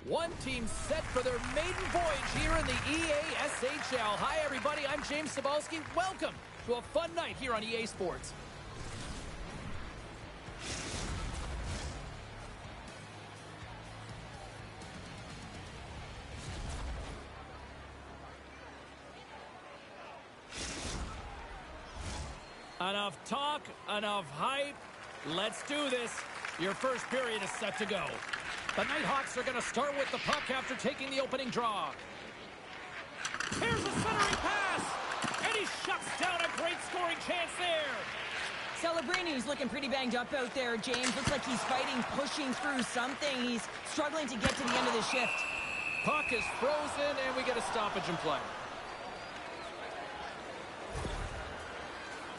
One team set for their maiden voyage here in the EASHL. Hi, everybody. I'm James Cebulski. Welcome to a fun night here on EA Sports. Enough talk, enough hype. Let's do this. Your first period is set to go. The Nighthawks are going to start with the puck after taking the opening draw. Here's a centering pass, and he shuts down a great scoring chance there. Celebrini's looking pretty banged up out there, James. Looks like he's fighting, pushing through something. He's struggling to get to the end of the shift. Puck is frozen, and we get a stoppage in play.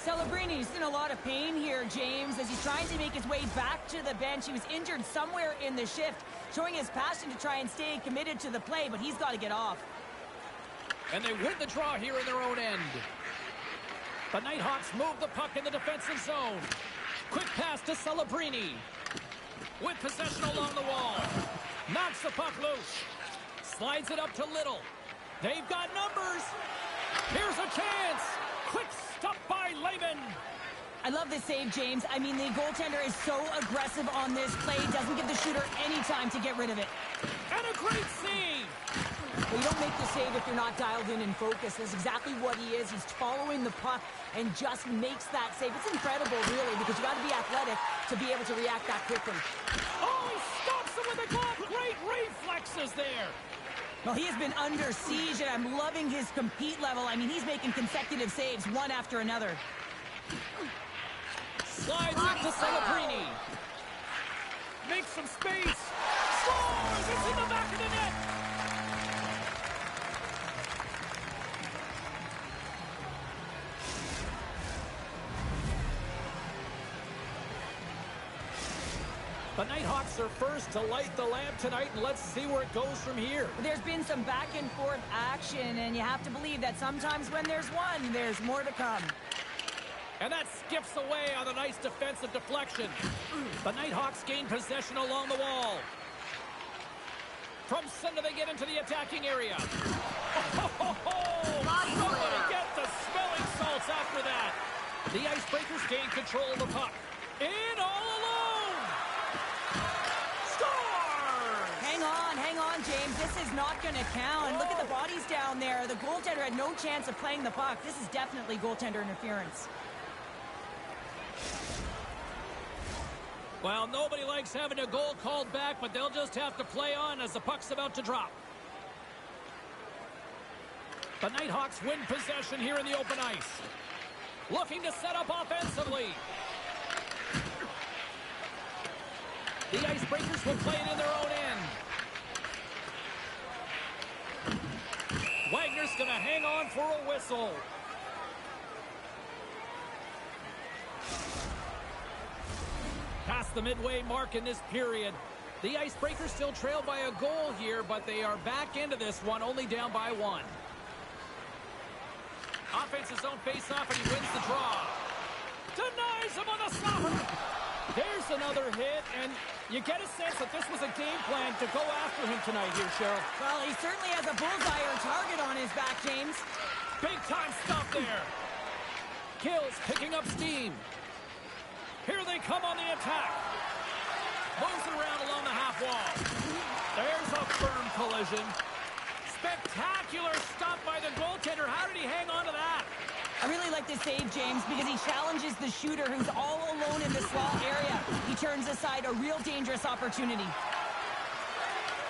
Celebrini's in a lot of pain here, James, as he's trying to make his way back to the bench. He was injured somewhere in the shift, showing his passion to try and stay committed to the play, but he's got to get off. And they win the draw here in their own end. The Nighthawks move the puck in the defensive zone. Quick pass to Celebrini. With possession along the wall. Knocks the puck loose. Slides it up to Little. They've got numbers. Here's a chance. Quick stop by Lehman. I love this save, James. I mean, the goaltender is so aggressive on this play. Doesn't give the shooter any time to get rid of it. And a great save. Well, you don't make the save if you're not dialed in and focused. That's exactly what he is. He's following the puck and just makes that save. It's incredible, really, because you got to be athletic to be able to react that quickly. Oh, he stops him with a glove. Great reflexes there. Well, he has been under siege, and I'm loving his compete level. I mean, he's making consecutive saves, one after another. Slides it to Celebrini. Makes some space. Scores! It's in the back of the net. The Nighthawks are first to light the lamp tonight, and let's see where it goes from here. There's been some back and forth action, and you have to believe that sometimes when there's one, there's more to come. And that skips away on a nice defensive deflection. The Nighthawks gain possession along the wall. From center, they get into the attacking area. Somebody get the smelling salts after that. The Icebreakers gain control of the puck. In all alone. Hang on, James. This is not going to count. Look at the bodies down there. The goaltender had no chance of playing the puck. This is definitely goaltender interference. Well, nobody likes having a goal called back, but they'll just have to play on as the puck's about to drop. The Nighthawks win possession here in the open ice. Looking to set up offensively. The Icebreakers will play it in their own end. Wagner's going to hang on for a whistle. Past the midway mark in this period. The Icebreakers still trail by a goal here, but they are back into this one, only down by one. Offensive zone face-off, and he wins the draw. Denies him on the stopper. There's another hit, and you get a sense that this was a game plan to go after him tonight here, Cheryl. Well, he certainly has a bullseye or target on his back, James. Big-time stop there. Kills picking up steam. Here they come on the attack. Moves it around along the half wall. There's a firm collision. Spectacular stop by the goaltender. How did he hang on to that? I really like this save, James, because he challenges the shooter who's all alone in the small area. He turns aside a real dangerous opportunity.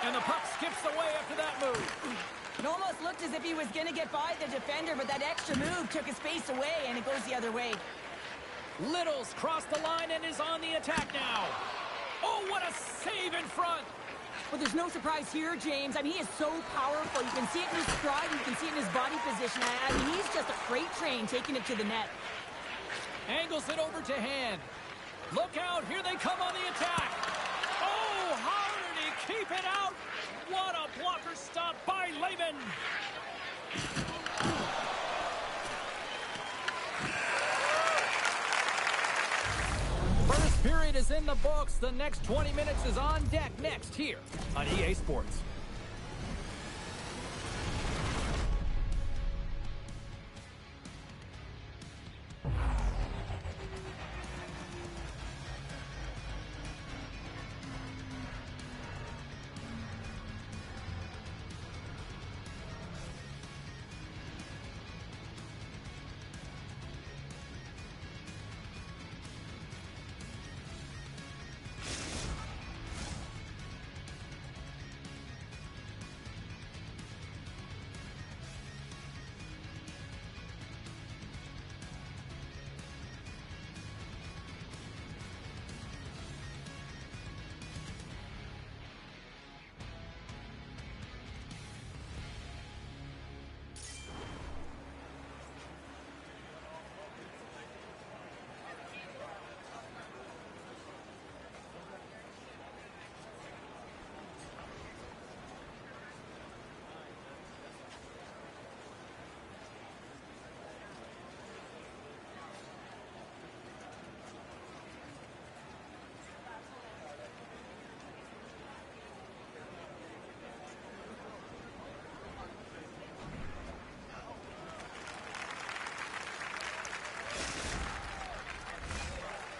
And the puck skips away after that move. It almost looked as if he was going to get by the defender, but that extra move took his space away, and it goes the other way. Little's crossed the line and is on the attack now. Oh, what a save in front. But there's no surprise here, James. I mean, he is so powerful. You can see it in his stride. You can see it in his body position. I mean, he's just a freight train taking it to the net. Angles it over to hand. Look out. Here they come on the attack. Oh, how did he keep it out? What a blocker stop by Lehman. First period is That's in the books. The next 20 minutes is on deck next here on EA Sports.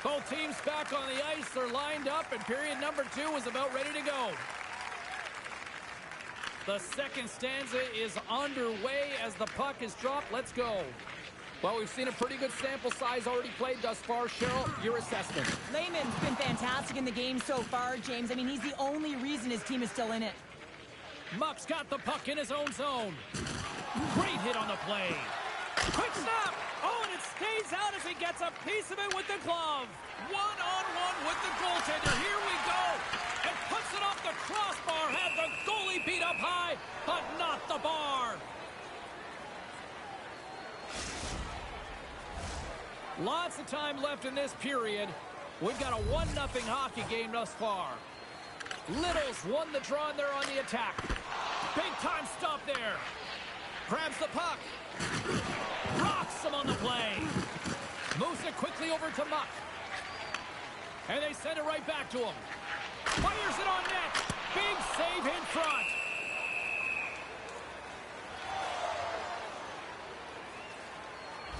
Both teams back on the ice. They're lined up, and period number 2 is about ready to go. The second stanza is underway as the puck is dropped. Let's go. Well, we've seen a pretty good sample size already played thus far. Cheryl, your assessment. Lehman's been fantastic in the game so far, James. I mean, he's the only reason his team is still in it. Muck's got the puck in his own zone. Great hit on the play. Quick snap! Oh, and it stays out as he gets a piece of it with the glove. One-on-one with the goaltender. Here we go. And puts it off the crossbar. Had the goalie beat up high, but not the bar. Lots of time left in this period. We've got a 1-0 hockey game thus far. Littles won the draw and they're on the attack. Big time stop there. Grabs the puck. Rocks him on the play. Moves it quickly over to Muck. And they send it right back to him. Fires it on net. Big save in front.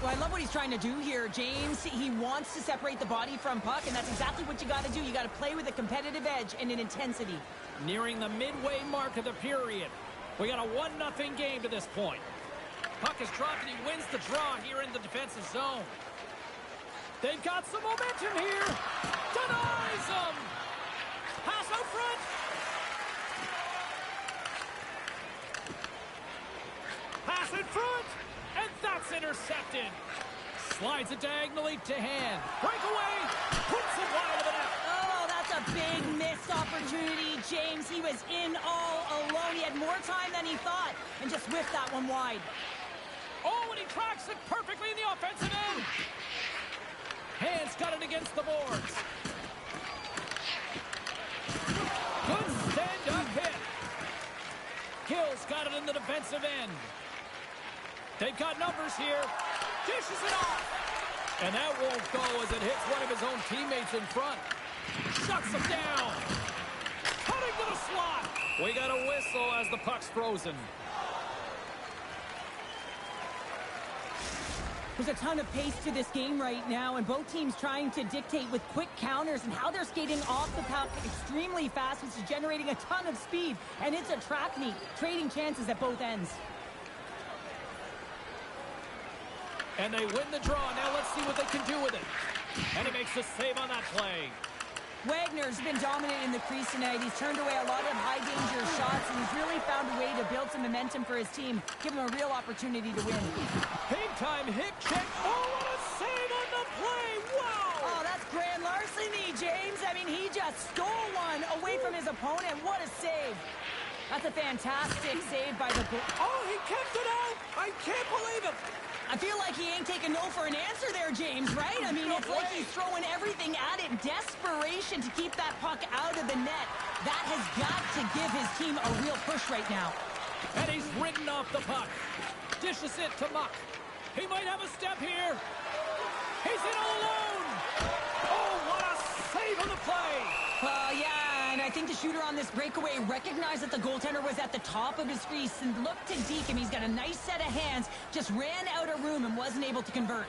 Well, I love what he's trying to do here, James. He wants to separate the body from puck, and that's exactly what you got to do. You got to play with a competitive edge and an intensity. Nearing the midway mark of the period. We got a 1-0 game to this point. Puck is dropped and he wins the draw here in the defensive zone. They've got some momentum here. Denies them. Pass out front. Pass in front. And that's intercepted. Slides it diagonally to hand. Breakaway. Puts it wide of the net. Oh, that's a big missed opportunity, James. He was in all alone. He had more time than he thought and just whiffed that one wide. Oh, and he tracks it perfectly in the offensive end. Hands got it against the boards. Good stand-up hit. Gill's got it in the defensive end. They've got numbers here. Dishes it off. And that won't go as it hits one of his own teammates in front. Shuts him down. Cutting to the slot. We got a whistle as the puck's frozen. There's a ton of pace to this game right now, and both teams trying to dictate with quick counters and how they're skating off the puck extremely fast, which is generating a ton of speed. And it's a track meet, trading chances at both ends. And they win the draw. Now let's see what they can do with it. And he makes the save on that play. Wagner's been dominant in the crease tonight. He's turned away a lot of high-danger shots, and he's really found a way to build some momentum for his team, give him a real opportunity to win. Big-time hip check. Oh, what a save on the play. Wow! Oh, that's grand larceny, James. I mean, he just stole one away from his opponent. What a save. That's a fantastic save by the goal. Oh, he kept it out. I can't believe it. I feel like he ain't taking no for an answer there, James, right? I mean, it's like he's throwing everything at it. Desperation to keep that puck out of the net. That has got to give his team a real push right now. And he's ridden off the puck. Dishes it to Muck. He might have a step here. He's in all alone. Oh, what a save away from the play. Yeah, and I think the shooter on this breakaway recognized that the goaltender was at the top of his crease and looked to deke him. He's got a nice set of hands, just ran out of room and wasn't able to convert.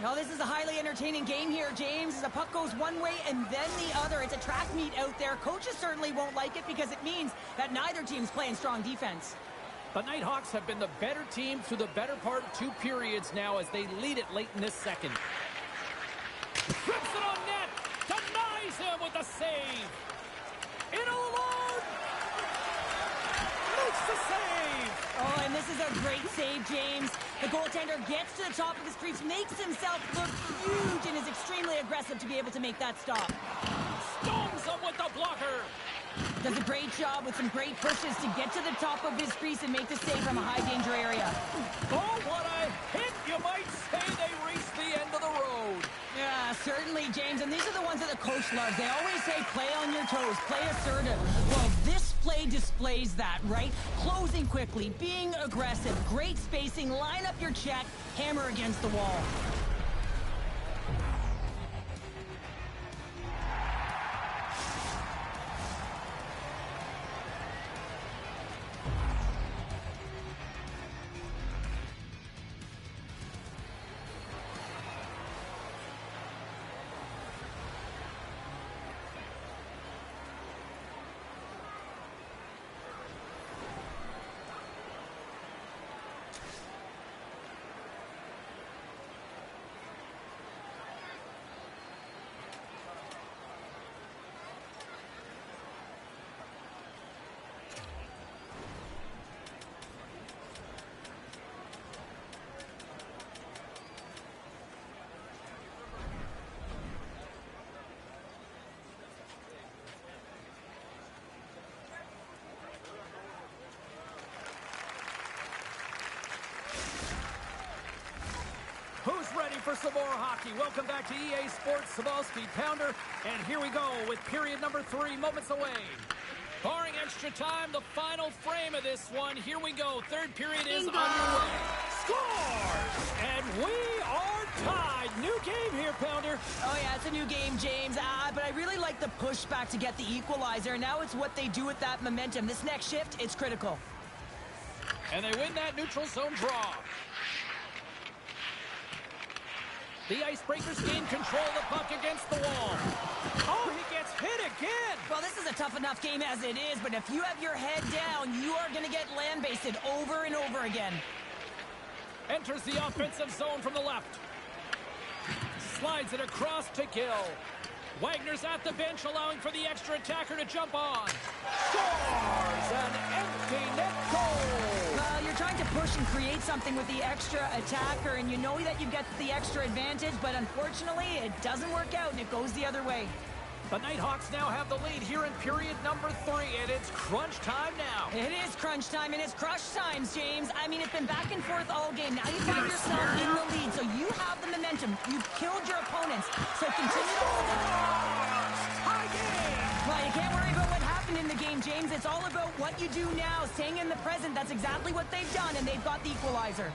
Well, this is a highly entertaining game here, James. As the puck goes one way and then the other. It's a track meet out there. Coaches certainly won't like it because it means that neither team's playing strong defense. The Nighthawks have been the better team through the better part of 2 periods now as they lead it late in this second. Trips it on net. Denies him with the save. In alone. Makes the save. Oh, and this is a great save, James. The goaltender gets to the top of his crease, makes himself look huge, and is extremely aggressive to be able to make that stop. Stones him with the blocker. Does a great job with some great pushes to get to the top of his crease and make the save from a high-danger area. Oh, what a hit, you might say. They reached the end of the road. Yeah, certainly, James, and these are the ones that the coach loves. They always say, play on your toes, play assertive. Well, this play displays that, right? Closing quickly, being aggressive, great spacing, line up your check, hammer against the wall. Who's ready for some more hockey? Welcome back to EA Sports Sabalski Pounder. And here we go with period number 3, moments away. Barring extra time, the final frame of this one. Here we go. Third period is underway. Scores! And we are tied. New game here, Pounder. Oh, yeah, it's a new game, James. But I really like the pushback to get the equalizer. Now it's what they do with that momentum. This next shift, it's critical. And they win that neutral zone draw. The Icebreakers gain control of the puck against the wall. Oh, he gets hit again. Well, this is a tough enough game as it is, but if you have your head down, you are going to get land-basted over and over again. Enters the offensive zone from the left. Slides it across to Chel. Wagner's at the bench, allowing for the extra attacker to jump on. Scores! An empty net goal! Well, you're trying to push and create something with the extra attacker, and you know that you get the extra advantage, but unfortunately, it doesn't work out, and it goes the other way. The Nighthawks now have the lead here in period number 3, and it's crunch time now. It is crunch time, and it's crush times, James. I mean, it's been back and forth all game. Now you find yourself in the lead, so you have the momentum. You've killed your opponents, so continue to hold it. High game! Well, you can't worry about what happened in the game, James. It's all about what you do now, staying in the present. That's exactly what they've done, and they've got the equalizer.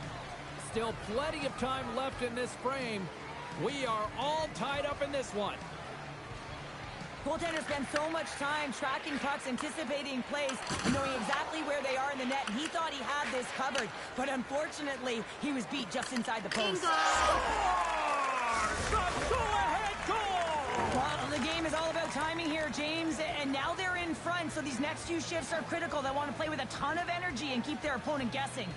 Still plenty of time left in this frame. We are all tied up in this one. Goaltender spent so much time tracking pucks, anticipating plays, and knowing exactly where they are in the net. And he thought he had this covered, but unfortunately, he was beat just inside the post. The go-ahead goal! Well, the game is all about timing here, James, and now they're in front, so these next few shifts are critical. They want to play with a ton of energy and keep their opponent guessing.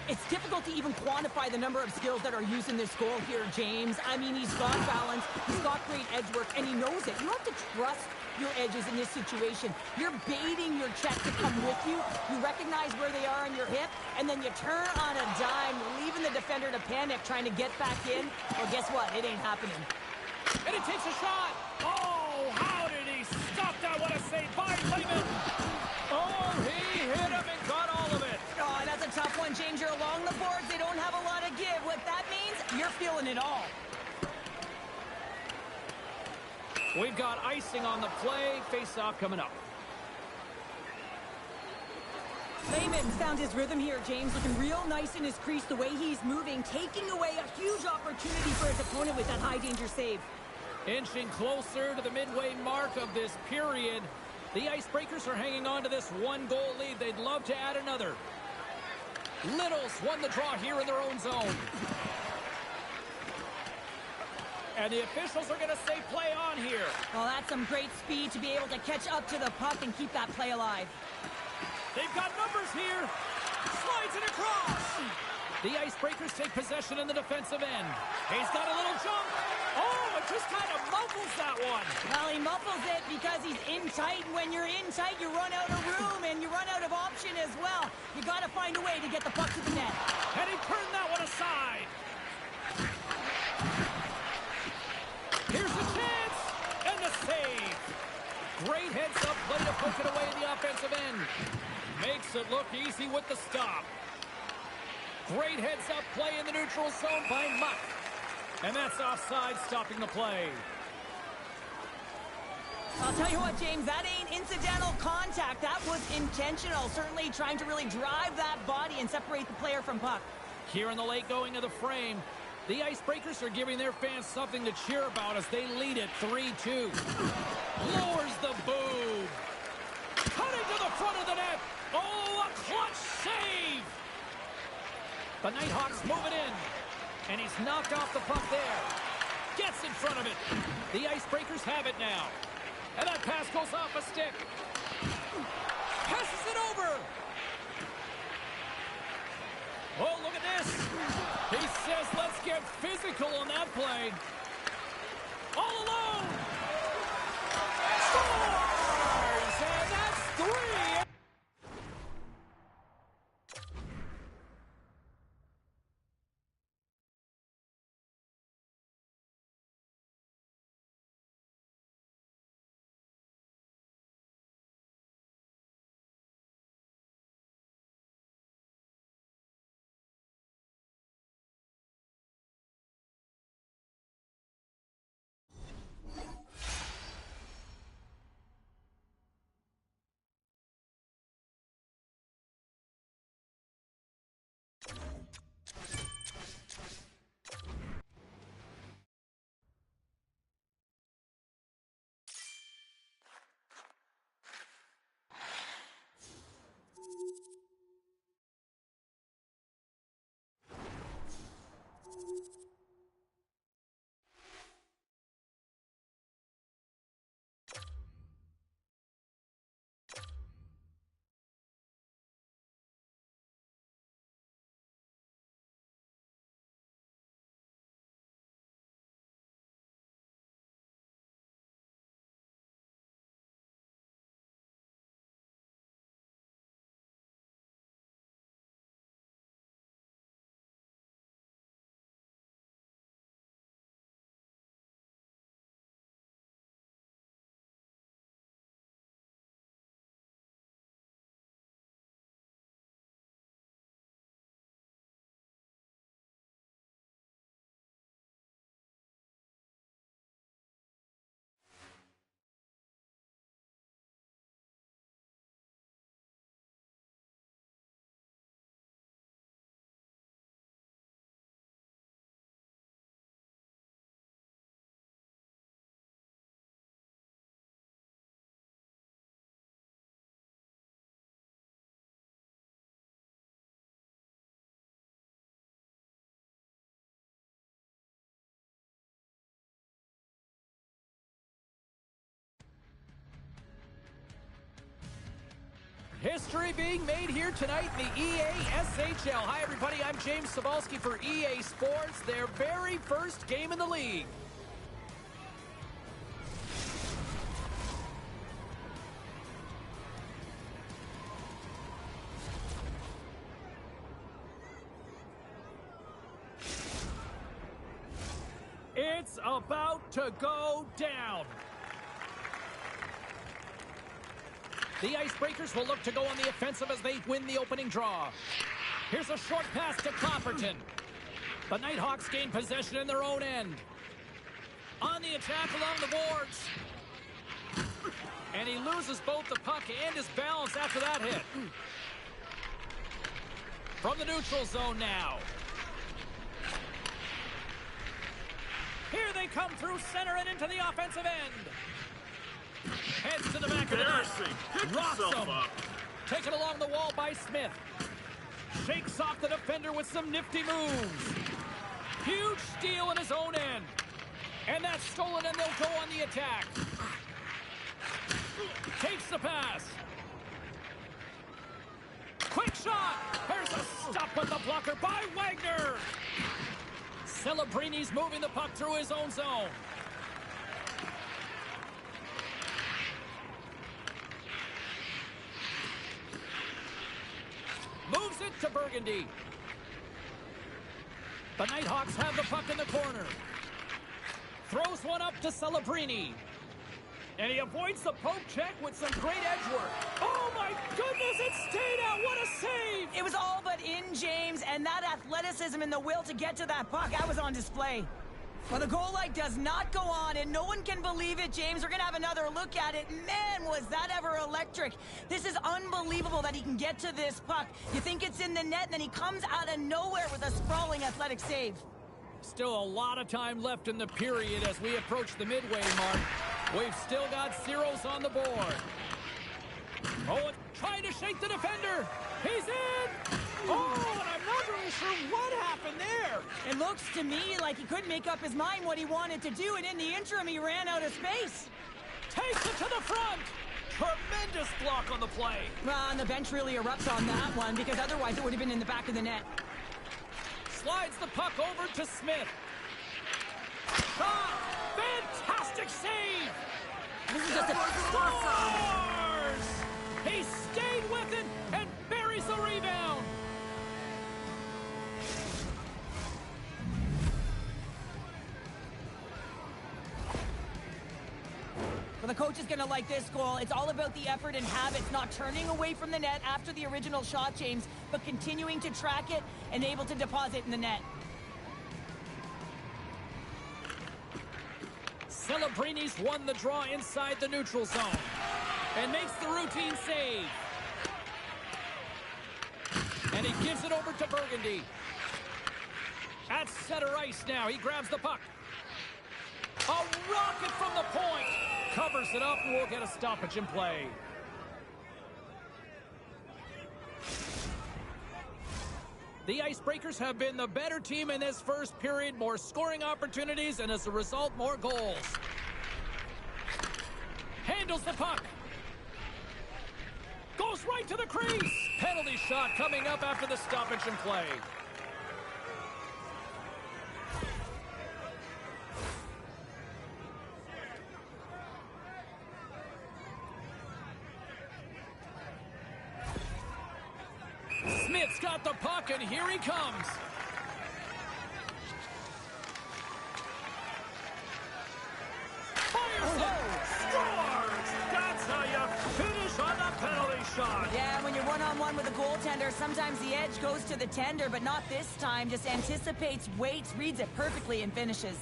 It's difficult to even quantify the number of skills that are used in this goal here, James. I mean, he's got balance, he's got great edge work, and he knows it. You have to trust your edges in this situation. You're baiting your check to come with you. You recognize where they are on your hip, and then you turn on a dime, leaving the defender to panic, trying to get back in. Well, guess what? It ain't happening. And he takes a shot. Oh, how did he stop that? What a save by Lehman. Oh, he hit him and got all of it. Oh, and that's a tough one, James. You're along the boards. They don't have a lot of give. What that means, you're feeling it all. We've got icing on the play. Face-off coming up. Lehman found his rhythm here, James. Looking real nice in his crease, the way he's moving, taking away a huge opportunity for his opponent with that high-danger save. Inching closer to the midway mark of this period. The Icebreakers are hanging on to this one-goal lead. They'd love to add another. Littles won the draw here in their own zone. And the officials are going to say play on here. Well, that's some great speed to be able to catch up to the puck and keep that play alive. They've got numbers here. Slides it across. The Icebreakers take possession in the defensive end. He's got a little jump. Oh, it just kind of muffles that one. Well, he muffles it because he's in tight. And when you're in tight, you run out of room and you run out of option as well. You got to find a way to get the puck to the net. And he turned that one aside. Here's the chance. And the save. Great heads-up play to poke it away in the offensive end. Makes it look easy with the stop. Great heads-up play in the neutral zone by Muck. And that's offside, stopping the play. I'll tell you what, James, that ain't incidental contact. That was intentional. Certainly trying to really drive that body and separate the player from puck. Here in the late going of the frame, the Icebreakers are giving their fans something to cheer about as they lead it 3-2. Lowers the boob. Cutting to the front of the net. Oh, a clutch save. The Nighthawks move it in. And he's knocked off the puck there. Gets in front of it. The Icebreakers have it now. And that pass goes off a stick. Passes it over. Oh, look at this. He says, let's get physical on that play. All alone. Scores! And that's 3. History being made here tonight in the EASHL. Hi, everybody. I'm James Cebulski for EA Sports, their very first game in the league. It's about to go down. The Icebreakers will look to go on the offensive as they win the opening draw. Here's a short pass to Copperton. The Nighthawks gain possession in their own end. On the attack along the boards. And he loses both the puck and his balance after that hit. From the neutral zone now. Here they come through center and into the offensive end. Heads to the back of the Embarrassing. Pick net. Rocks yourself him. up. Taken along the wall by Smith. Shakes off the defender with some nifty moves. Huge steal in his own end. And that's stolen, and they'll go on the attack. Takes the pass. Quick shot. There's a stop with the blocker by Wagner. Celebrini's moving the puck through his own zone. Moves it to Burgundy. The Nighthawks have the puck in the corner. Throws one up to Celebrini. And he avoids the poke check with some great edge work. Oh my goodness, it stayed out. What a save! It was all but in, James, and that athleticism and the will to get to that puck, that was on display. Well, the goal light does not go on, and no one can believe it, James. We're going to have another look at it. Man, was that ever electric. This is unbelievable that he can get to this puck. You think it's in the net, and then he comes out of nowhere with a sprawling athletic save. Still a lot of time left in the period as we approach the midway mark. We've still got zeros on the board. Owen trying to shake the defender. He's in! Oh, and I'm not really sure what happened there. It looks to me like he couldn't make up his mind what he wanted to do, and in the interim, he ran out of space. Takes it to the front. Tremendous block on the play. Well, and the bench really erupts on that one, because otherwise it would have been in the back of the net. Slides the puck over to Smith. Shot! Fantastic save! This is just a... Scores! He stayed with it and buries the rebound. Well, the coach is going to like this goal. It's all about the effort and habits, not turning away from the net after the original shot, James, but continuing to track it and able to deposit in the net. Celebrini's won the draw inside the neutral zone and makes the routine save. And he gives it over to Burgundy. At center ice now. He grabs the puck. A rocket from the point. Covers it up and we'll get a stoppage in play. The Icebreakers have been the better team in this first period. More scoring opportunities and as a result, more goals. Handles the puck. Goes right to the crease. Penalty shot coming up after the stoppage in play. Smith's got the puck, and here he comes. Fires it! Scores! That's how you finish on the penalty shot. Yeah, when you're one-on-one with a goaltender, sometimes the edge goes to the tender, but not this time. Just anticipates, waits, reads it perfectly, and finishes.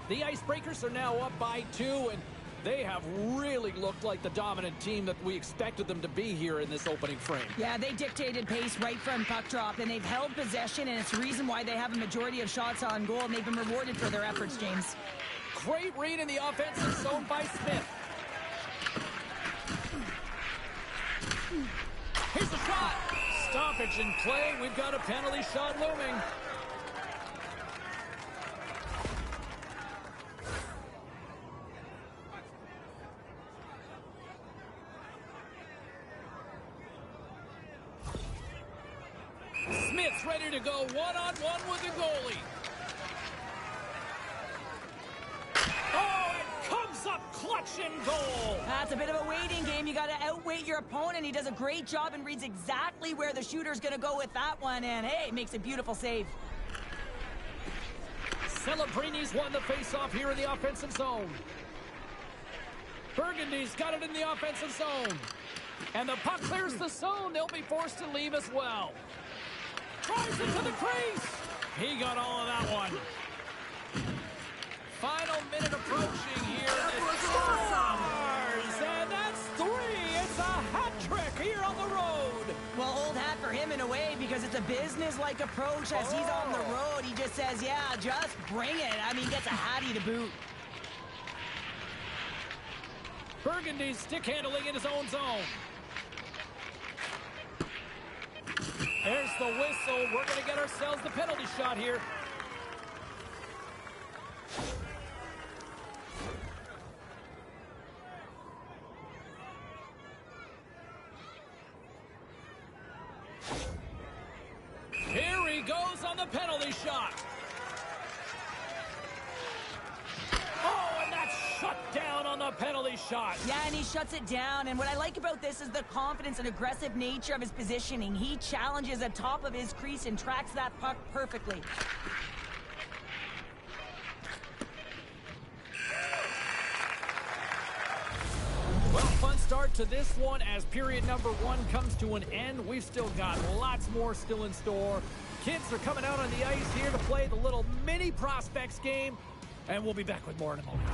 The Icebreakers are now up by 2, and they have really looked like the dominant team that we expected them to be here in this opening frame. Yeah, they dictated pace right from puck drop, and they've held possession, and it's the reason why they have a majority of shots on goal, and they've been rewarded for their efforts, James. Great read in the offensive zone by Smith. Here's the shot. Stoppage in play. We've got a penalty shot looming. Smith's ready to go one-on-one with the goalie. Oh, it comes up clutch in goal. That's a bit of a waiting game. You got to outweight your opponent. He does a great job and reads exactly where the shooter's going to go with that one. And, hey, makes a beautiful save. Celebrini's won the face-off here in the offensive zone. Burgundy's got it in the offensive zone. And the puck clears the zone. They'll be forced to leave as well. Tries it to the crease. He got all of that one. Final minute approaching here. Scores! And that's 3. It's a hat trick here on the road. Well, old hat for him in a way because it's a business-like approach as he's on the road. He just says, yeah, just bring it. I mean, gets a hattie to boot. Burgundy's stick handling in his own zone. There's the whistle. We're going to get ourselves the penalty shot here. Here he goes on the penalty shot. Oh, and that's shut down on the penalty shot. Yeah, and he shuts it down. And what I like about this is the confidence and aggressive nature of his positioning. He challenges at top of his crease and tracks that puck perfectly. Well, fun start to this one as period number 1 comes to an end. We've still got lots more still in store. Kids are coming out on the ice here to play the little mini prospects game, and we'll be back with more in a moment.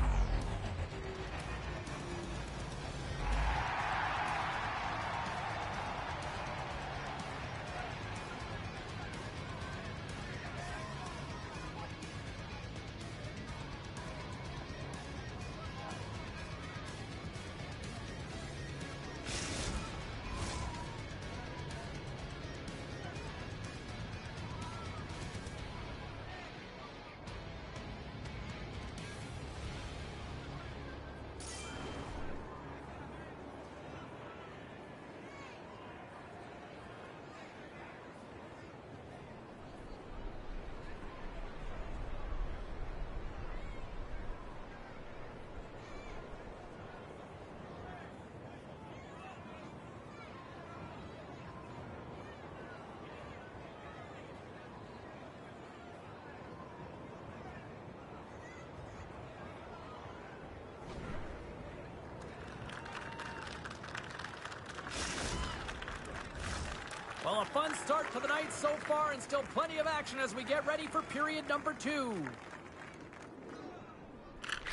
Well, a fun start to the night so far and still plenty of action as we get ready for period number 2.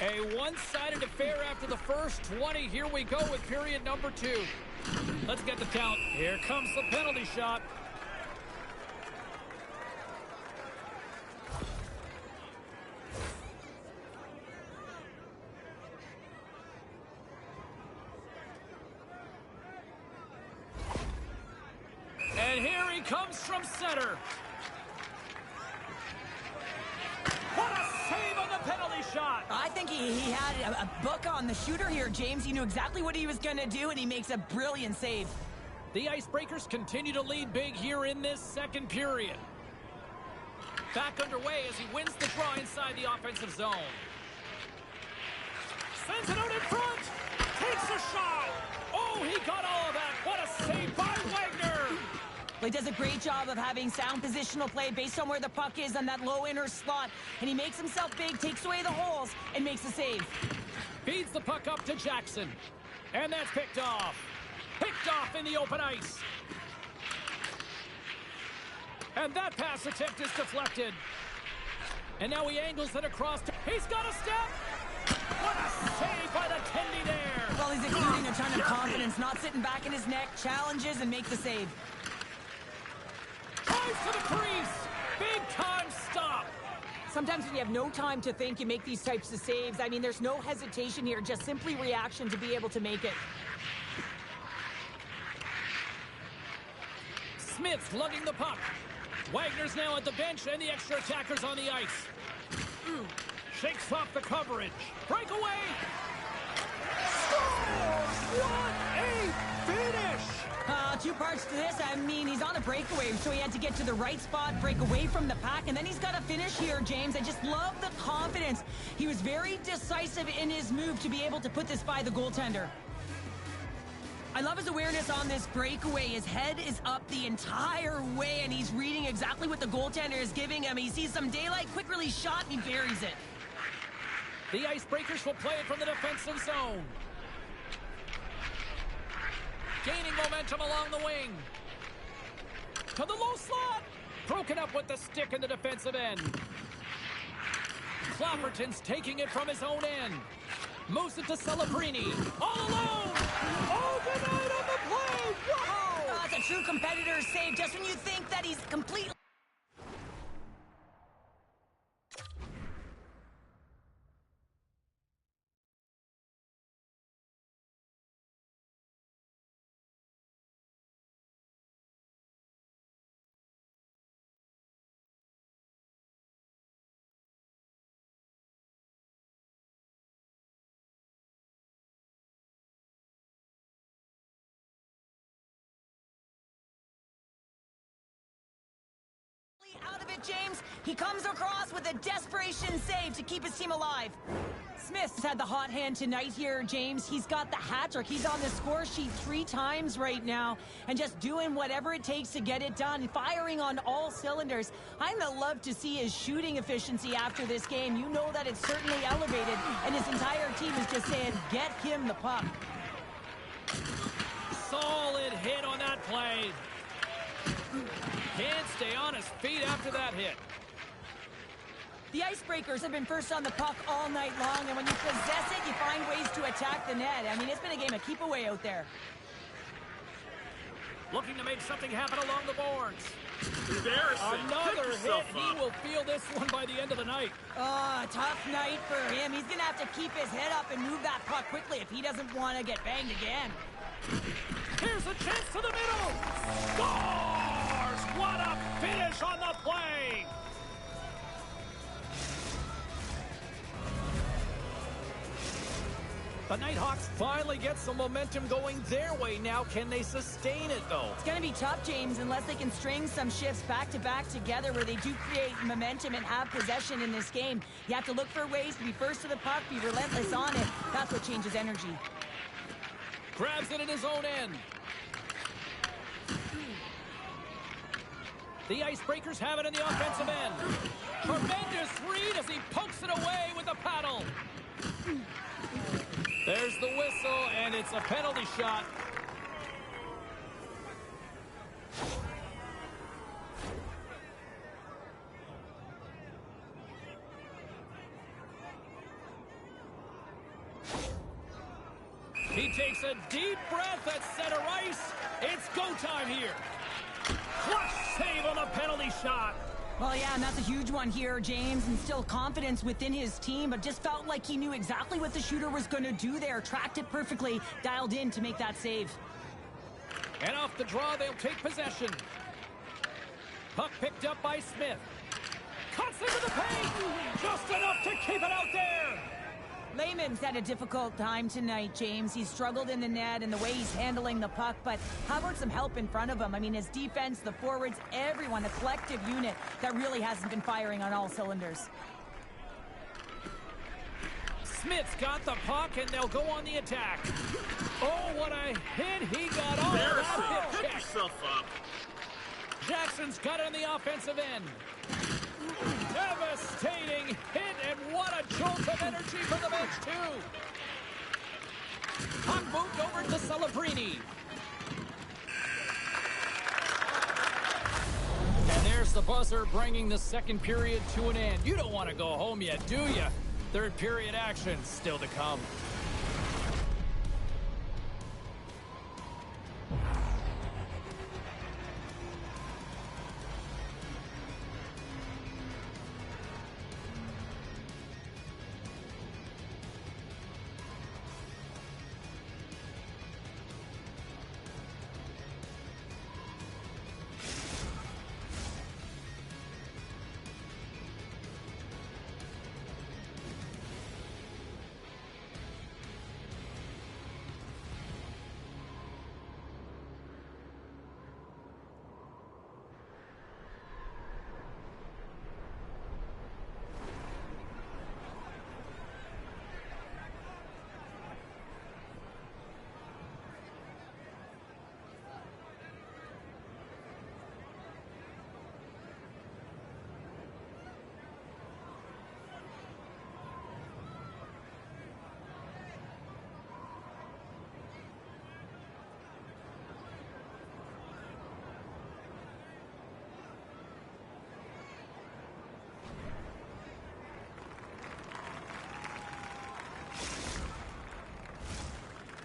A one-sided affair after the first 20. Here we go with period number 2. Let's get the count. Here comes the penalty shot. And here he comes from center. What a save on the penalty shot. I think he had a book on the shooter here, James. He knew exactly what he was going to do, and he makes a brilliant save. The Icebreakers continue to lead big here in this second period. Back underway as he wins the draw inside the offensive zone. Sends it out in front. Takes a shot. Oh, he got all of that. What a save by Wagner. Well, he does a great job of having sound positional play based on where the puck is on that low inner slot. And he makes himself big, takes away the holes, and makes a save. Feeds the puck up to Jackson. And that's picked off. Picked off in the open ice. And that pass attempt is deflected. And now he angles it across. He's got a step. What a save by the Tendy there. Well, he's exuding a ton of confidence, not sitting back in his neck, challenges, and makes the save. Drives to the crease. Big time stop. Sometimes when you have no time to think, you make these types of saves. I mean, there's no hesitation here, just simply reaction to be able to make it. Smith's lugging the puck. Wagner's now at the bench, and the extra attackers on the ice. Shakes off the coverage. Breakaway. Scores! What a finish! Two parts to this. I mean, he's on a breakaway, so he had to get to the right spot, break away from the pack, and then he's got to finish here, James. I just love the confidence. He was very decisive in his move to be able to put this by the goaltender. I love his awareness on this breakaway. His head is up the entire way, and he's reading exactly what the goaltender is giving him. He sees some daylight, quick release shot, and he buries it. The Icebreakers will play it from the defensive zone. Gaining momentum along the wing. To the low slot. Broken up with the stick in the defensive end. Clapperton's taking it from his own end. Moves it to Celebrini. All alone. Oh, good night on the play. Whoa. That's a true competitor reverse save just when you think that he's completely... out of it, James. He comes across with a desperation save to keep his team alive. Smith's had the hot hand tonight here, James. He's got the hat trick. He's on the score sheet 3 times right now and just doing whatever it takes to get it done, firing on all cylinders. I'm gonna love to see his shooting efficiency after this game. You know that it's certainly elevated, and his entire team is just saying, get him the puck. Solid hit on that play. Can't stay on his feet after that hit. The Icebreakers have been first on the puck all night long, and when you possess it, you find ways to attack the net. I mean, it's been a game of keep away out there. Looking to make something happen along the boards. Another hit. He will feel this one by the end of the night. Oh, tough night for him. He's going to have to keep his head up and move that puck quickly if he doesn't want to get banged again. Here's a chance to the middle. Scores! What a finish on the play! The Nighthawks finally get some momentum going their way now. Can they sustain it, though? It's going to be tough, James, unless they can string some shifts back-to-back together where they do create momentum and have possession in this game. You have to look for ways to be first to the puck, be relentless on it. That's what changes energy. Grabs it in his own end. The Icebreakers have it in the offensive end. Tremendous read as he pokes it away with the paddle. There's the whistle, and it's a penalty shot. He takes a deep breath at center ice. It's go time here. Clutch save on the penalty shot. Well, yeah, and that's a huge one here, James, and still confidence within his team, but just felt like he knew exactly what the shooter was going to do there, tracked it perfectly, dialed in to make that save. And off the draw, they'll take possession. Puck picked up by Smith. Cuts into the paint! Just enough to keep it out there! Lehman's had a difficult time tonight, James. He's struggled in the net and the way he's handling the puck, but how about some help in front of him? I mean, his defense, the forwards, everyone, a collective unit that really hasn't been firing on all cylinders. Smith's got the puck, and they'll go on the attack. Oh, what a hit he got on that hit check. Pick yourself up. Jackson's got it on the offensive end. Devastating hit, and what a jolt of energy for the bench, too. Puck moved over to Celebrini. And there's the buzzer, bringing the second period to an end. You don't want to go home yet, do you? Third period action still to come.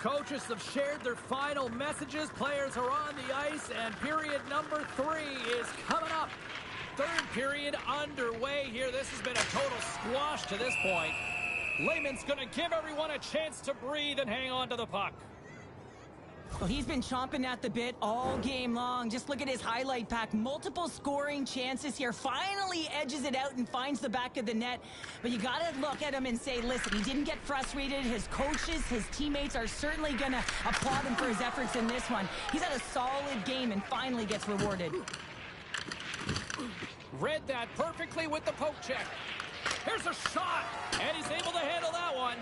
Coaches have shared their final messages. Players are on the ice, and period number 3 is coming up. Third period underway here. This has been a total squash to this point. Lehman's going to give everyone a chance to breathe and hang on to the puck. Well, he's been chomping at the bit all game long. Just look at his highlight pack. Multiple scoring chances here. Finally edges it out and finds the back of the net. But you got to look at him and say, listen, he didn't get frustrated. His coaches, his teammates are certainly going to applaud him for his efforts in this one. He's had a solid game and finally gets rewarded. Read that perfectly with the poke check. Here's a shot, and he's able to handle that one.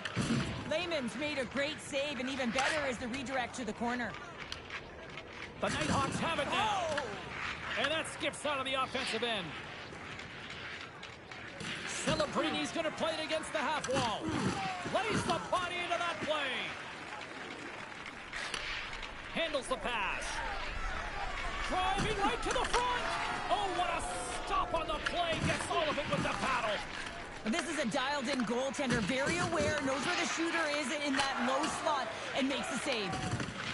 Lehman's made a great save, and even better is the redirect to the corner. The Nighthawks have it now. And that skips out of the offensive end. Celebrini's going to play it against the half wall. Lays the body into that play. Handles the pass. Driving right to the front. Oh, what a stop on the play. Gets all of it with the paddle. This is a dialed-in goaltender, very aware, knows where the shooter is in that low slot, and makes the save.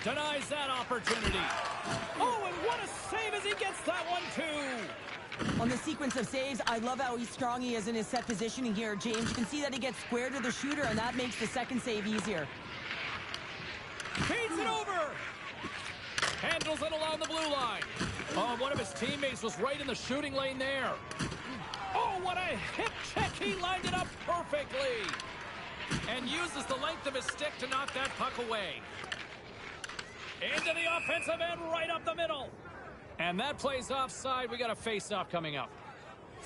Denies that opportunity. Oh, and what a save as he gets that one, too. On the sequence of saves, I love how strong he is in his set positioning here, James. You can see that he gets square to the shooter, and that makes the second save easier. Feeds it over. Handles it along the blue line. Oh, one of his teammates was right in the shooting lane there. Oh, what a hip check. He lined it up perfectly. And uses the length of his stick to knock that puck away. Into the offensive end, right up the middle. And that plays offside. We got a face-off coming up.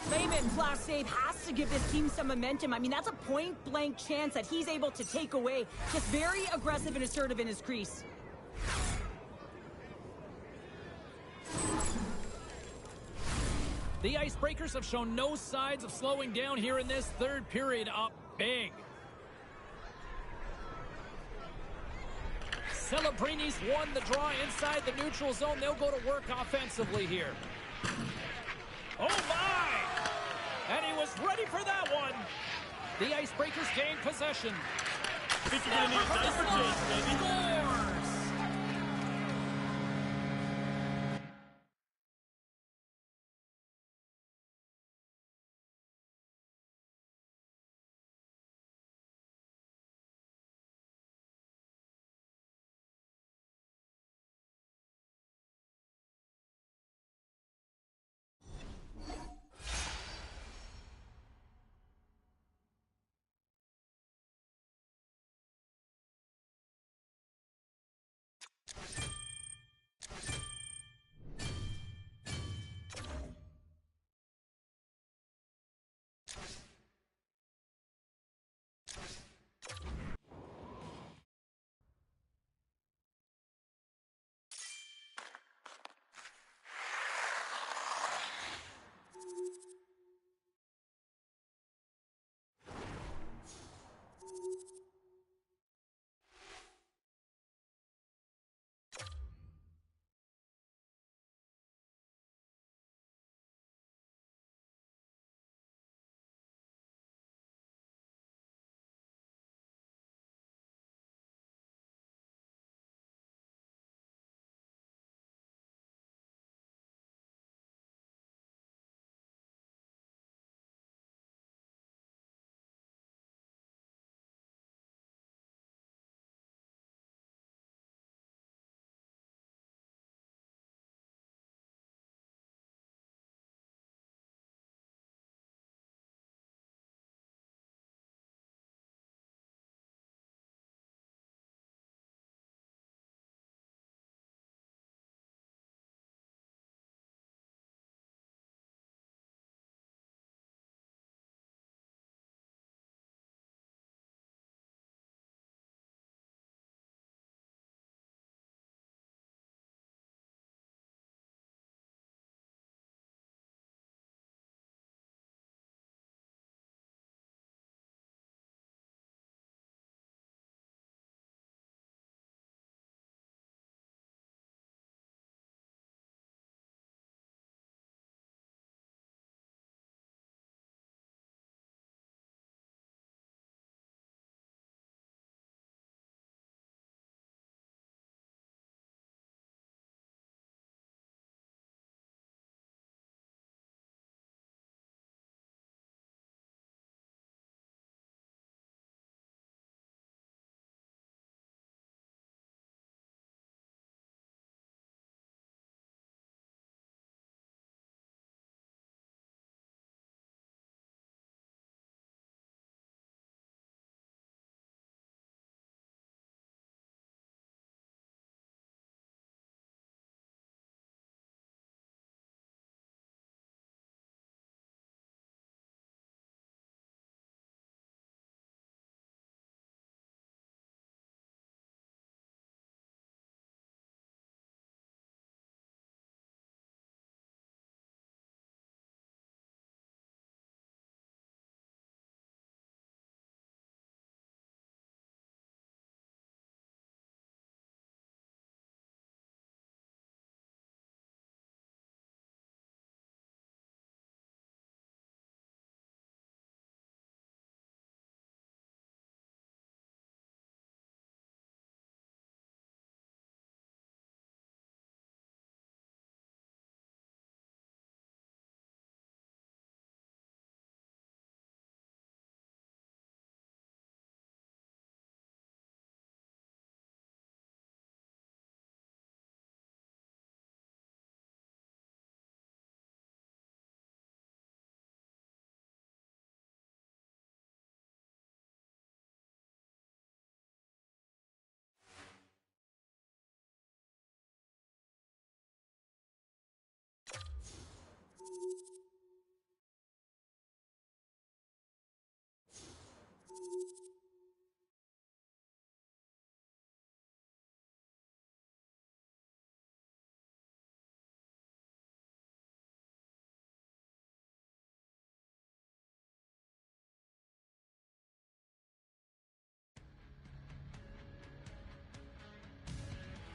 Lehman's last save has to give this team some momentum. I mean, that's a point-blank chance that he's able to take away. Just very aggressive and assertive in his crease. The Icebreakers have shown no signs of slowing down here in this third period, up big. Celebrini's won the draw inside the neutral zone. They'll go to work offensively here. Oh, my! And he was ready for that one. The Icebreakers gain possession. Think you're going to need a diaper change, baby. Scores!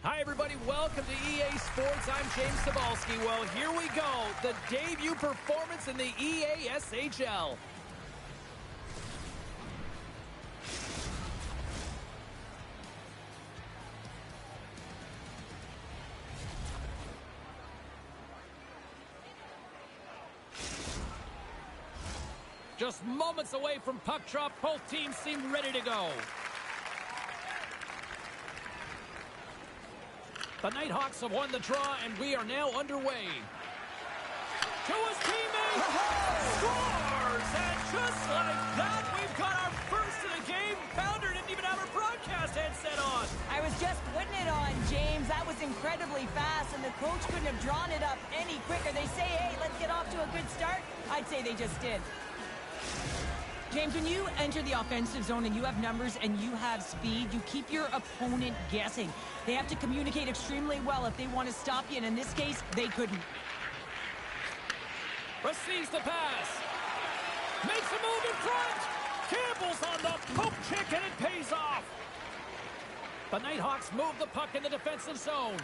Hi, everybody. Welcome to EA Sports. I'm James Cebulski. Well, here we go. The debut performance in the EA SHL. Just moments away from puck drop, both teams seem ready to go. The Nighthawks have won the draw, and we are now underway. To his teammate, scores! And just like that, we've got our first of the game. Founder didn't even have her broadcast headset on. I was just putting it on, James. That was incredibly fast, and the coach couldn't have drawn it up any quicker. They say, hey, let's get off to a good start. I'd say they just did. James, when you enter the offensive zone and you have numbers and you have speed, you keep your opponent guessing. They have to communicate extremely well if they want to stop you, and in this case, they couldn't. Receives the pass. Makes a move in front. Campbell's on the poke check, and it pays off. The Nighthawks move the puck in the defensive zone.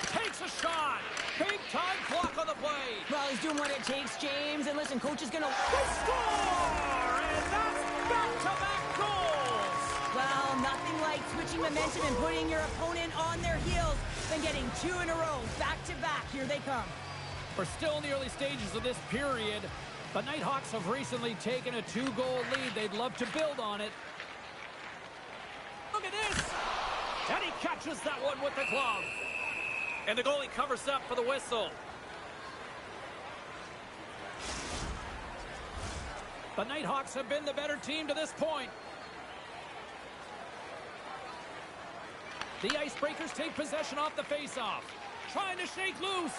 Takes a shot. Big-time block on the play. Well, he's doing what it takes, James. And listen, coach is going to... They score! And that's back-to-back goals! Well, nothing like switching momentum and putting your opponent on their heels than getting two in a row, back-to-back. Here they come. We're still in the early stages of this period. The Nighthawks have recently taken a 2-goal lead. They'd love to build on it. Look at this! And he catches that one with the glove. And the goalie covers up for the whistle. The Nighthawks have been the better team to this point. The Icebreakers take possession off the faceoff. Trying to shake loose.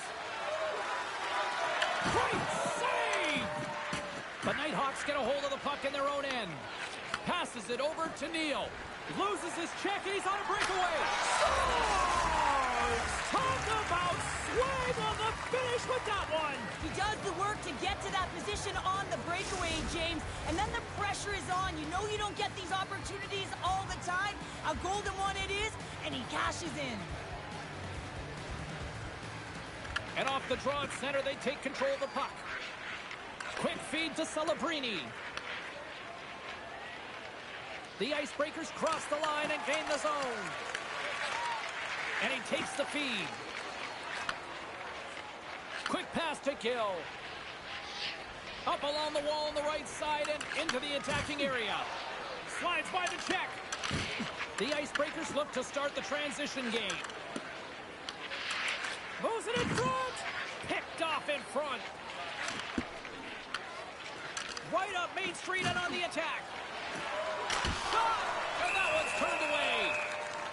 Great save! The Nighthawks get a hold of the puck in their own end. Passes it over to Neal. Loses his check, and he's on a breakaway. Scores! Talk about swag on the finish with that one. He does the work to get to that position on the breakaway, James. And then the pressure is on. You know you don't get these opportunities all the time. A golden one it is, and he cashes in. And off the draw at center, they take control of the puck. Quick feed to Celebrini. The Icebreakers cross the line and gain the zone. And he takes the feed. Quick pass to Chel. Up along the wall on the right side and into the attacking area. Slides by the check. The Icebreakers look to start the transition game. Moves it in front. Picked off in front. Right up Main Street and on the attack. And that one's turned away.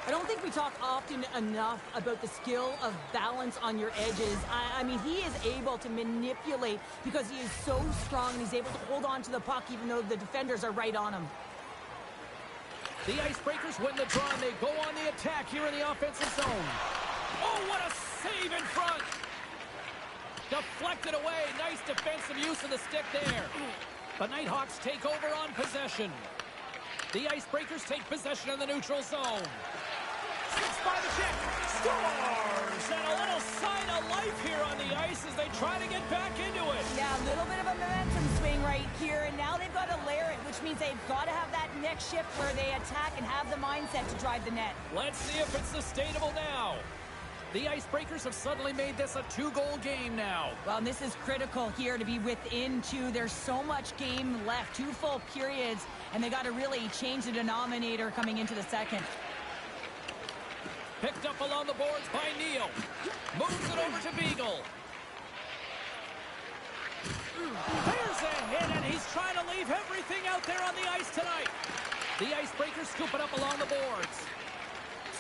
I don't think we talk often enough about the skill of balance on your edges. I mean, he is able to manipulate because he is so strong and he's able to hold on to the puck even though the defenders are right on him. The Icebreakers win the draw and they go on the attack here in the offensive zone. Oh, what a save in front. Deflected away. Nice defensive use of the stick there. The Nighthawks take over on possession. The Icebreakers take possession in the neutral zone. Six by the check. Scores! And a little sign of life here on the ice as they try to get back into it. Yeah, a little bit of a momentum swing right here, and now they've got to layer it, which means they've got to have that next shift where they attack and have the mindset to drive the net. Let's see if it's sustainable now. The Icebreakers have suddenly made this a 2-goal game now. Well, and this is critical here to be within two. There's so much game left, 2 full periods, and they got to really change the denominator coming into the second. Picked up along the boards by Neal. Moves it over to Beagle. There's a hit, and he's trying to leave everything out there on the ice tonight. The Icebreakers scoop it up along the boards.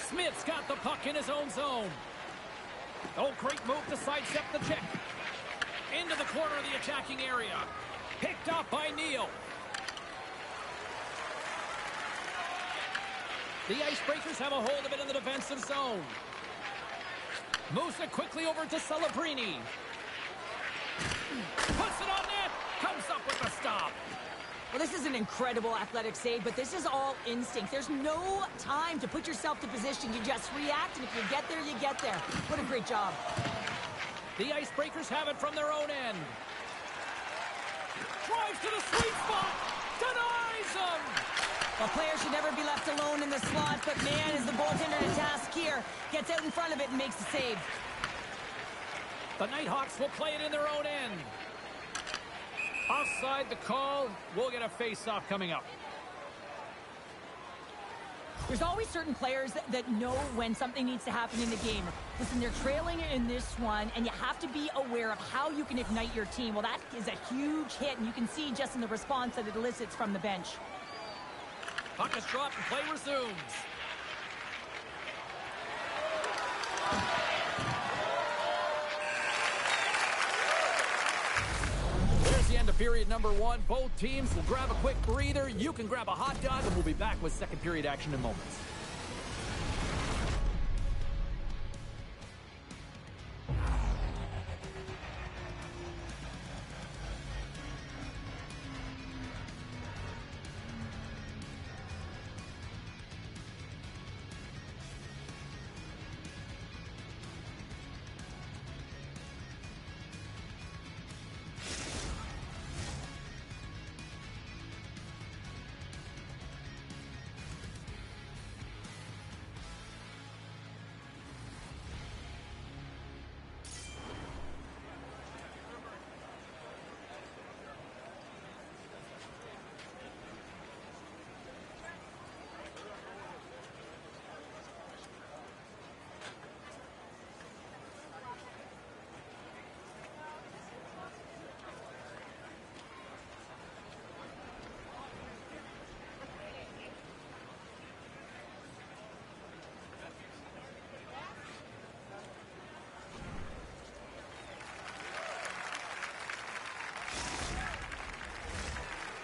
Smith's got the puck in his own zone. Oh, great move to sidestep the check. Into the corner of the attacking area. Picked up by Neal. The Icebreakers have a hold of it in the defensive zone. Moves it quickly over to Celebrini. Puts it on net. Comes up with a stop. Well, this is an incredible athletic save, but this is all instinct. There's no time to put yourself to position. You just react, and if you get there, you get there. What a great job. The Icebreakers have it from their own end. Drives to the sweet spot. Denies them. Well, players should never be left alone in the slot, but man, is the goaltender to task here. Gets out in front of it and makes the save. The Nighthawks will play it in their own end. Offside the call. We'll get a face-off coming up. There's always certain players that know when something needs to happen in the game. Listen, they're trailing in this one, and you have to be aware of how you can ignite your team. Well, that is a huge hit, and you can see just in the response that it elicits from the bench. Puck is dropped and play resumes. There's the end of period number one. Both teams will grab a quick breather. You can grab a hot dog, and we'll be back with second period action in moments.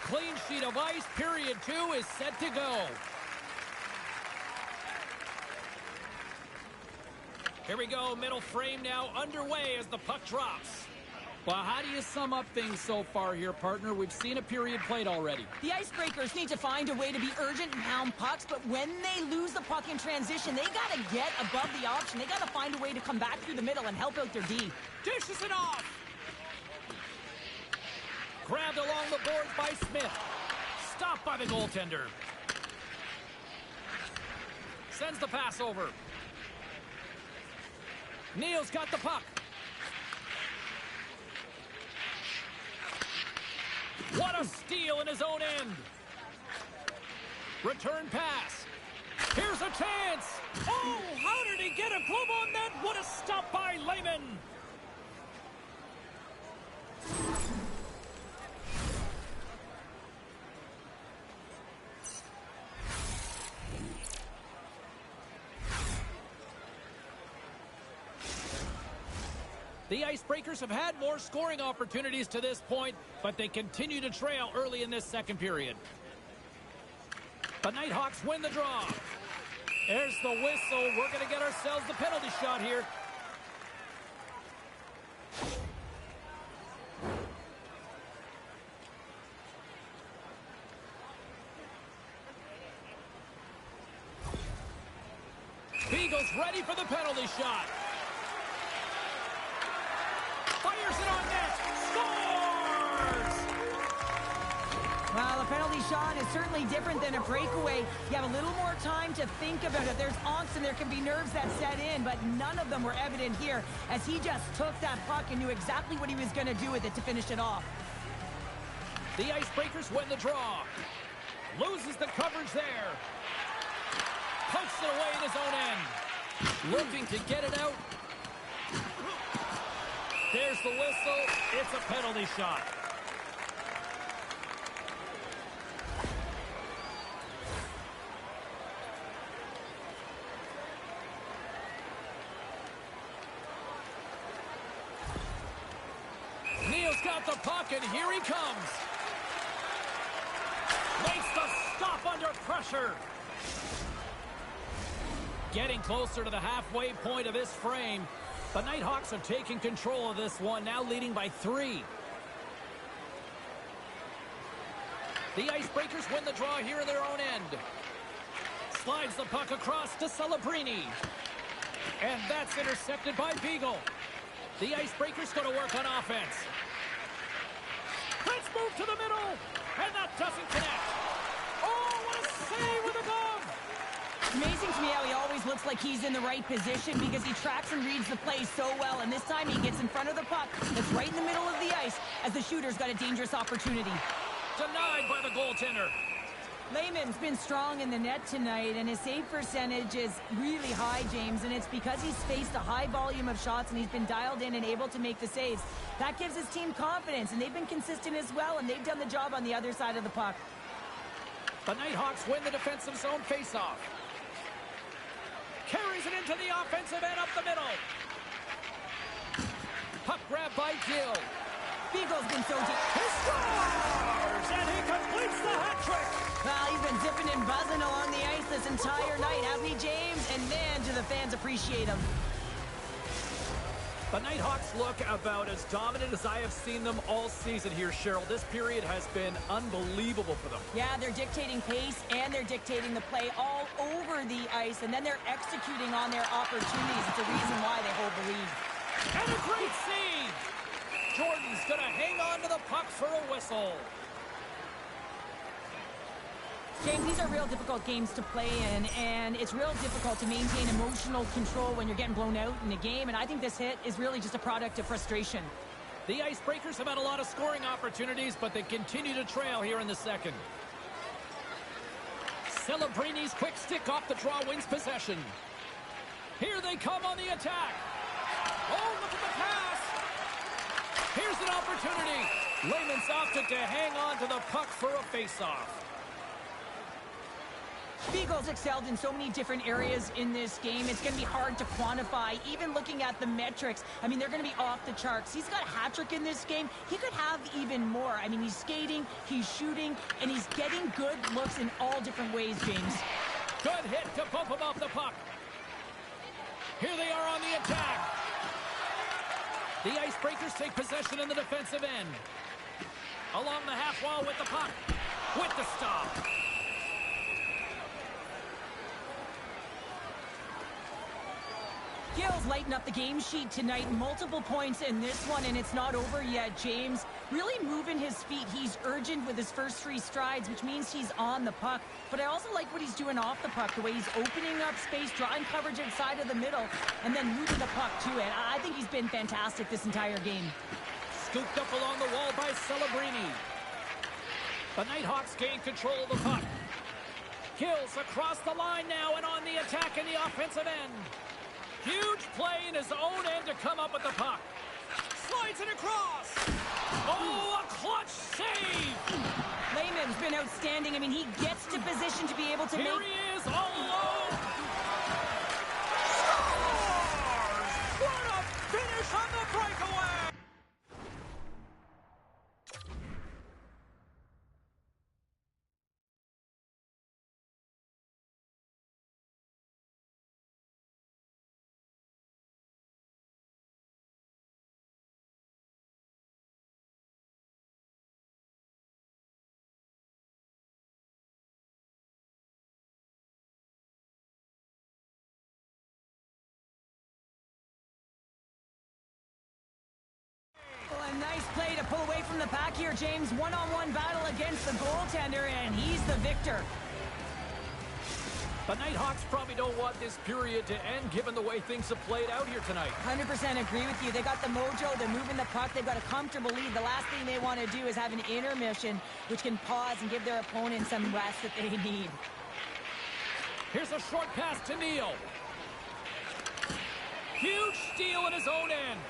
Clean sheet of ice. Period two is set to go. Here we go. Middle frame now underway as the puck drops. Well, how do you sum up things so far here, partner? We've seen a period played already. The Icebreakers need to find a way to be urgent and pound pucks, but when they lose the puck in transition, they got to get above the option. They got to find a way to come back through the middle and help out their D. Dishes it off. Grabbed along the boards by Smith. Stopped by the goaltender. Sends the pass over. Neal's got the puck. What a steal in his own end. Return pass. Here's a chance. Oh, how did he get a glove on that? What a stop by Lehman. The Icebreakers have had more scoring opportunities to this point, but they continue to trail early in this second period. The Nighthawks win the draw. There's the whistle. We're going to get ourselves the penalty shot here. Beagle's ready for the penalty shot. Fires it on net. Scores! Well, a penalty shot is certainly different than a breakaway. You have a little more time to think about it. There's angst and there can be nerves that set in, but none of them were evident here as he just took that puck and knew exactly what he was going to do with it to finish it off. The Icebreakers win the draw. Loses the coverage there. Pokes it away in his own end. Looking to get it out. There's the whistle. It's a penalty shot. with the puck, and here he comes. Makes the stop under pressure. Getting closer to the halfway point of this frame. The Nighthawks have taken control of this one, now leading by 3. The Icebreakers win the draw here in their own end. Slides the puck across to Celebrini. And that's intercepted by Beagle. The Icebreakers go to work on offense. Let's move to the middle. And that doesn't connect. Oh, what a save with a glove. Amazing to me how he always looks like he's in the right position because he tracks and reads the play so well. And this time he gets in front of the puck that's right in the middle of the ice as the shooter's got a dangerous opportunity. Denied by the goaltender. Lehman's been strong in the net tonight, and his save percentage is really high, James, and it's because he's faced a high volume of shots and he's been dialed in and able to make the saves. That gives his team confidence, and they've been consistent as well, and they've done the job on the other side of the puck. The Nighthawks win the defensive zone faceoff. Carries it into the offensive end up the middle. Puck grab by Gill. Beagle's been so deep. He scores! And he completes the hat trick! Well, he's been zipping and buzzing along the ice this entire night, hasn't he, James? And man, do the fans appreciate him. The Nighthawks look about as dominant as I have seen them all season here, Cheryl. This period has been unbelievable for them. Yeah, they're dictating pace and they're dictating the play all over the ice, and then they're executing on their opportunities. It's a reason why they hold the lead. And a great save! Jordan's going to hang on to the puck for a whistle. James, these are real difficult games to play in, and it's real difficult to maintain emotional control when you're getting blown out in a game, and I think this hit is really just a product of frustration. The Icebreakers have had a lot of scoring opportunities, but they continue to trail here in the second. Celebrini's quick stick off the draw wins possession. Here they come on the attack. Oh, look at the pass. Here's an opportunity. Lehman's opted to hang on to the puck for a faceoff. Beagle's excelled in so many different areas in this game. It's going to be hard to quantify, even looking at the metrics. I mean, they're going to be off the charts. He's got a hat trick in this game. He could have even more. I mean, he's skating, he's shooting, and he's getting good looks in all different ways, James. Good hit to bump him off the puck. Here they are on the attack. The Icebreakers take possession in the defensive end. Along the half wall with the puck. With the stop. Gill's lighting up the game sheet tonight. Multiple points in this one, and it's not over yet, James. Really moving his feet. He's urgent with his first 3 strides, which means he's on the puck. But I also like what he's doing off the puck, the way he's opening up space, drawing coverage inside of the middle, and then moving the puck to it. I think he's been fantastic this entire game. Scooped up along the wall by Celebrini. The Nighthawks gain control of the puck. Kills across the line now and on the attack in the offensive end. Huge play in his own end to come up with the puck. Slides it across. Oh, a clutch save. Lehman's been outstanding. I mean, he gets to position to be able to Here make... he is all alone. Scores! What a finish on the breakaway. A nice play to pull away from the pack here, James. One-on-one battle against the goaltender, and he's the victor. The Nighthawks probably don't want this period to end, given the way things have played out here tonight. 100% agree with you. They got the mojo. They're moving the puck. They've got a comfortable lead. The last thing they want to do is have an intermission, which can pause and give their opponent some rest that they need. Here's a short pass to Neal. Huge steal in his own end.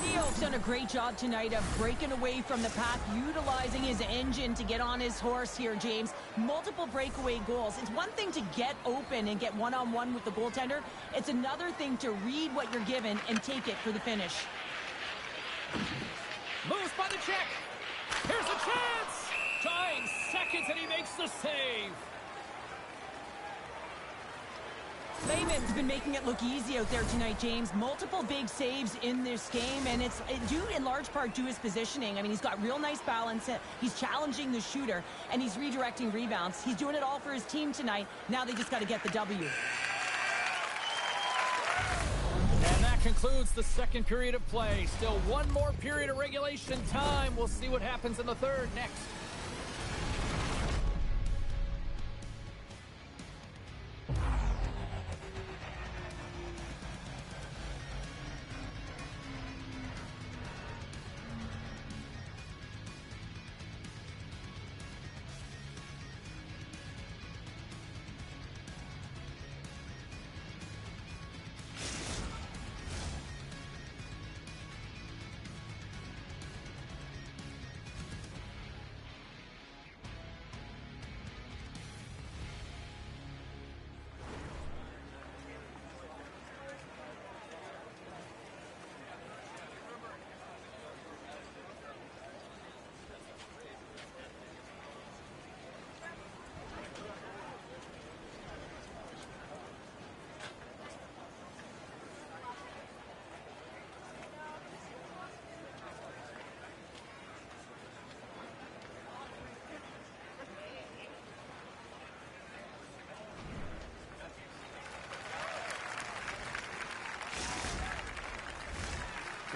Neal's done a great job tonight of breaking away from the pack, utilizing his engine to get on his horse here, James. multiple breakaway goals. It's one thing to get open and get one-on-one with the goaltender. It's another thing to read what you're given and take it for the finish. Moves by the check. Here's a chance. Dying seconds, and he makes the save. Lehman's been making it look easy out there tonight, James. Multiple big saves in this game, and it's due in large part to his positioning. I mean, he's got real nice balance. He's challenging the shooter, and he's redirecting rebounds. He's doing it all for his team tonight. Now they just got to get the W. And that concludes the second period of play. Still one more period of regulation time. We'll see what happens in the third next.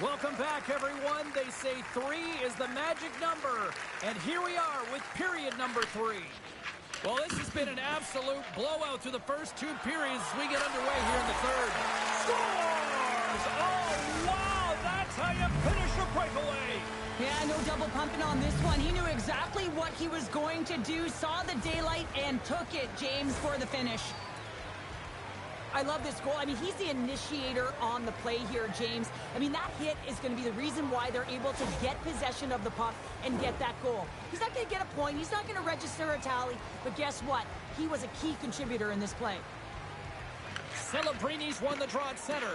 Welcome back, everyone. They say 3 is the magic number. And here we are with period number 3. Well, this has been an absolute blowout through the first 2 periods as we get underway here in the third. Scores! Oh, wow! That's how you finish a breakaway. Yeah, no double pumping on this one. He knew exactly what he was going to do, saw the daylight, and took it, James, for the finish. I love this goal. I mean, he's the initiator on the play here, James. I mean, that hit is going to be the reason why they're able to get possession of the puck and get that goal. He's not going to get a point. He's not going to register a tally. But guess what? He was a key contributor in this play. Celebrini's won the draw at center.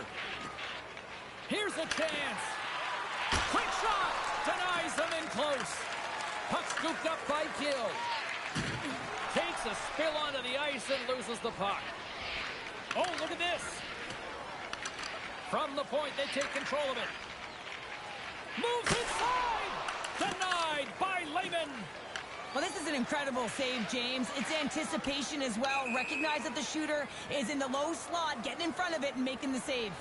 Here's a chance. Quick shot. Denies them in close. Puck scooped up by Chel. Takes a spill onto the ice and loses the puck. Oh, look at this. From the point, they take control of it. Moves inside. Denied by Lehman. Well, this is an incredible save, James. It's anticipation as well. Recognize that the shooter is in the low slot, getting in front of it and making the save.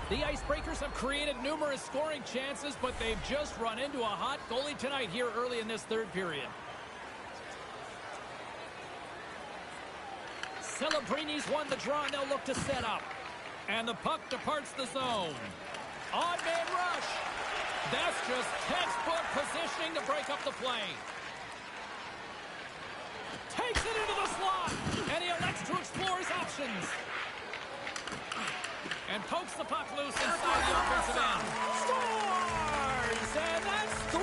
The Icebreakers have created numerous scoring chances, but they've just run into a hot goalie tonight here early in this third period. Celebrini's won the draw, and they'll look to set up. And the puck departs the zone. Odd man rush. That's just textbook positioning to break up the play. Takes it into the slot, and he elects to explore his options. And pokes the puck loose inside the offensive end. Scores! And that's 3.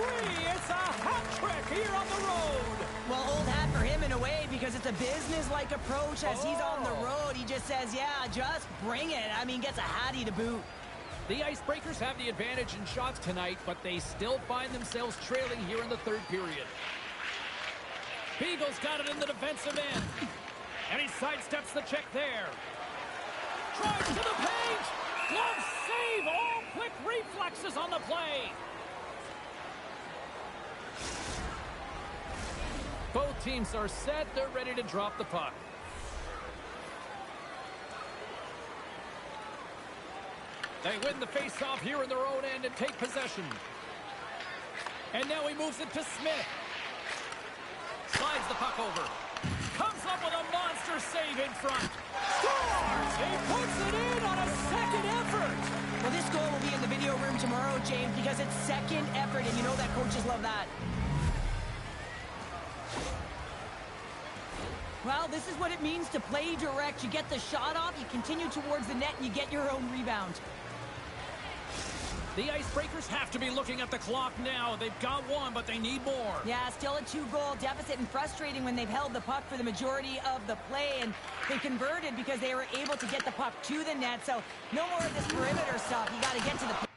It's a hat trick here on the road. Well, old hat for him in a way because it's a business-like approach as he's on the road. He just says, yeah, just bring it. I mean, gets a hattie to boot. The Icebreakers have the advantage in shots tonight, but they still find themselves trailing here in the third period. Beagle's got it in the defensive end. And he sidesteps the check there. Drives to the paint. Glove save. All quick reflexes on the play. Both teams are set. They're ready to drop the puck. They win the face-off here in their own end and take possession. And now he moves it to Smith. Slides the puck over. Comes up with a monster save in front. Scores! He puts it in on a second effort. Well, this goal will be in the video room tomorrow, James, because it's second effort, and you know that coaches love that. Well, this is what it means to play direct. You get the shot off, you continue towards the net, and you get your own rebound. The Icebreakers have to be looking at the clock now. They've got one, but they need more. Yeah, still a 2-goal deficit, and frustrating when they've held the puck for the majority of the play, and they converted because they were able to get the puck to the net. So no more of this perimeter stuff. You got to get to the